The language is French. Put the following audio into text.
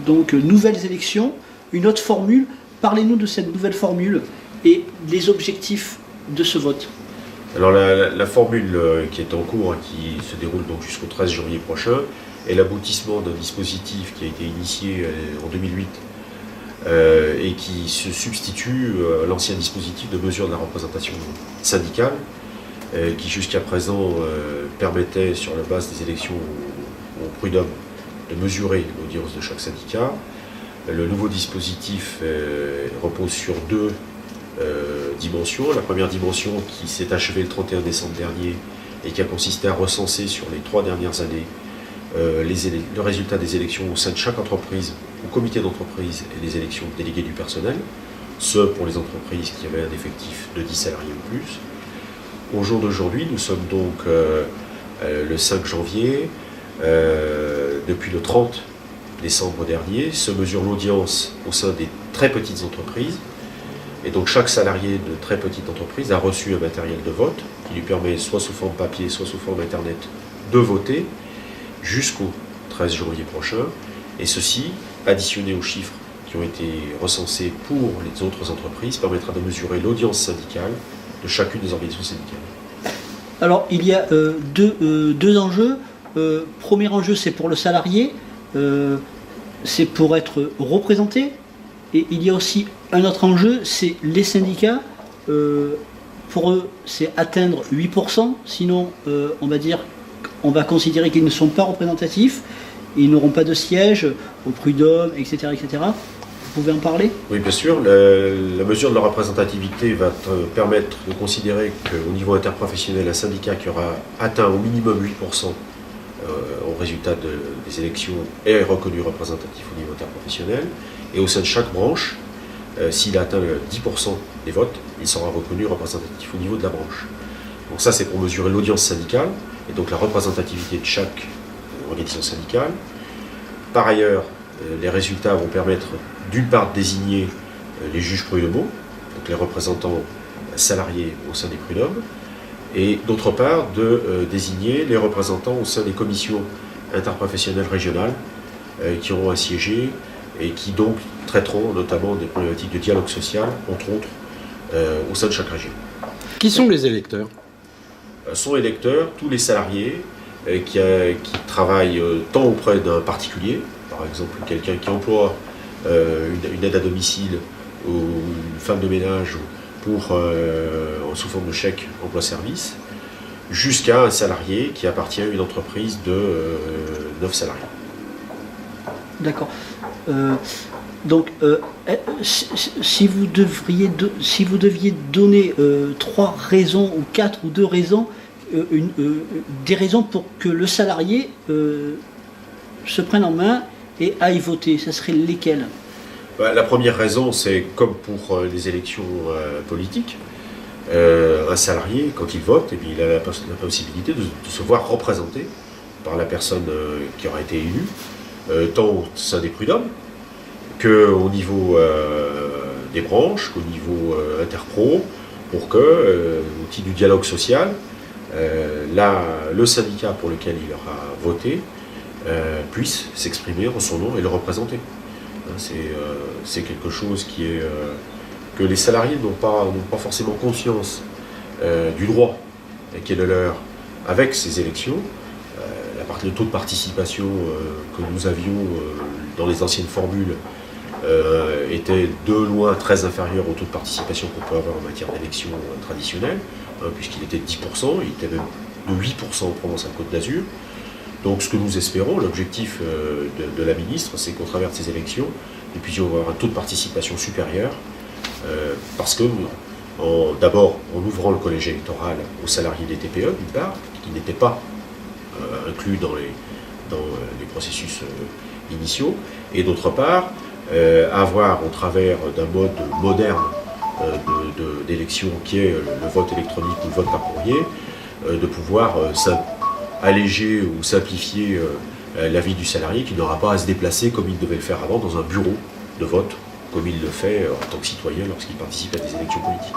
Donc nouvelles élections, une autre formule. Parlez-nous de cette nouvelle formule et les objectifs de ce vote. Alors la formule qui est en cours et qui se déroule donc jusqu'au 13 janvier prochain est l'aboutissement d'un dispositif qui a été initié en 2008 et qui se substitue à l'ancien dispositif de mesure de la représentation syndicale qui jusqu'à présent permettait sur la base des élections au prud'homme de mesurer l'audience de chaque syndicat. Le nouveau dispositif repose sur deux dimensions. La première dimension qui s'est achevée le 31 décembre dernier et qui a consisté à recenser sur les 3 dernières années le résultat des élections au sein de chaque entreprise, au comité d'entreprise et les élections de délégués du personnel, ce pour les entreprises qui avaient un effectif de 10 salariés ou plus. Au jour d'aujourd'hui, nous sommes donc le 5 janvier. Depuis le 30 décembre dernier, se mesure l'audience au sein des très petites entreprises. Et donc chaque salarié de très petite entreprise a reçu un matériel de vote qui lui permet, soit sous forme papier, soit sous forme internet, de voter jusqu'au 13 janvier prochain. Et ceci, additionné aux chiffres qui ont été recensés pour les autres entreprises, permettra de mesurer l'audience syndicale de chacune des organisations syndicales. Alors il y a deux enjeux. Premier enjeu, c'est pour le salarié, c'est pour être représenté. Et il y a aussi un autre enjeu, c'est les syndicats. Pour eux, c'est atteindre 8%, sinon on va considérer qu'ils ne sont pas représentatifs, ils n'auront pas de siège au prud'homme, etc., etc. Vous pouvez en parler ? Oui, bien sûr. La mesure de la représentativité va te permettre de considérer qu'au niveau interprofessionnel, un syndicat qui aura atteint au minimum 8% au résultat des élections est reconnu représentatif au niveau interprofessionnel. Et au sein de chaque branche, s'il a atteint 10% des votes, il sera reconnu représentatif au niveau de la branche. Donc ça, c'est pour mesurer l'audience syndicale et donc la représentativité de chaque organisation syndicale. Par ailleurs, les résultats vont permettre d'une part de désigner les juges prud'homaux, donc les représentants salariés au sein des prud'hommes, et d'autre part de désigner les représentants au sein des commissions interprofessionnelles régionales qui auront à siéger et qui donc traiteront notamment des problématiques de dialogue social, entre autres, au sein de chaque région. Qui sont les électeurs ? Sont électeurs tous les salariés qui travaillent tant auprès d'un particulier, par exemple quelqu'un qui emploie une aide à domicile ou une femme de ménage sous forme de chèque emploi-service, jusqu'à un salarié qui appartient à une entreprise de 9 salariés. D'accord. Donc, si vous deviez donner 3 raisons, ou 4 ou 2 raisons, des raisons pour que le salarié se prenne en main et aille voter, ça serait lesquelles ? La première raison, c'est comme pour les élections politiques, un salarié, quand il vote, eh bien, il a la possibilité de se voir représenté par la personne qui aura été élue, tant au sein des prud'hommes qu'au niveau des branches, qu'au niveau interpro, pour que, au titre du dialogue social, le syndicat pour lequel il aura voté puisse s'exprimer en son nom et le représenter. C'est quelque chose que les salariés n'ont pas forcément conscience du droit qui est le leur avec ces élections. Le taux de participation que nous avions dans les anciennes formules était de loin très inférieur au taux de participation qu'on peut avoir en matière d'élections traditionnelles, puisqu'il était de 10%, il était même de 8% en Provence-Alpes-Côte d'Azur. Donc ce que nous espérons, l'objectif de la ministre, c'est qu'au travers de ces élections, nous puissions avoir un taux de participation supérieur, parce que d'abord en ouvrant le collège électoral aux salariés des TPE, d'une part, qui n'étaient pas inclus dans les processus initiaux, et d'autre part, avoir au travers d'un mode moderne d'élection qui est le vote électronique ou le vote par courrier, de pouvoir alléger ou simplifier la vie du salarié qui n'aura pas à se déplacer comme il devait le faire avant dans un bureau de vote, comme il le fait en tant que citoyen lorsqu'il participe à des élections politiques.